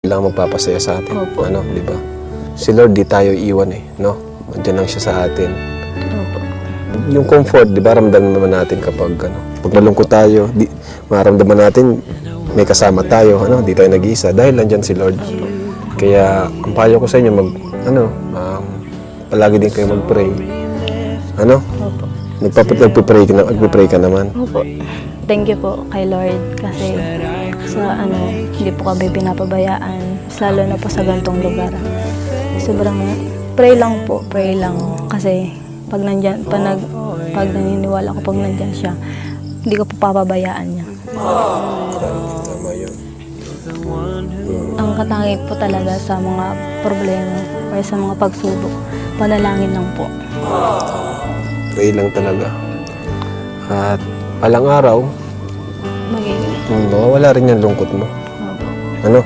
lang magpapasaya sa atin. Opo. Ano, di ba? Si Lord di tayo iwan eh, no? Andiyan lang siya sa atin. Opo. Yung comfort, di ba, ramdam naman natin kapag, ano, pag malungkot tayo, maramdaman natin, may kasama tayo, ano, di tayo nag-iisa, dahil nandyan si Lord. Kaya, ang payo ko sa inyo, palagi din kayo mag-pray. Ano? Opo. Nagpipray ka naman. Opo. Thank you po kay Lord kasi sa hindi po kami pinapabayaan, lalo na po sa gantong lugar. Sobrang pray lang kasi pag naniniwala ko pag nandyan siya, hindi ko po papabayaan niya. Tama yun. Ang katangi po talaga sa mga problema o sa mga pagsubok, panalangin lang po. Pray lang talaga. At palang araw, Magiging. mawawala rin yung lungkot mo. Opo. Ano?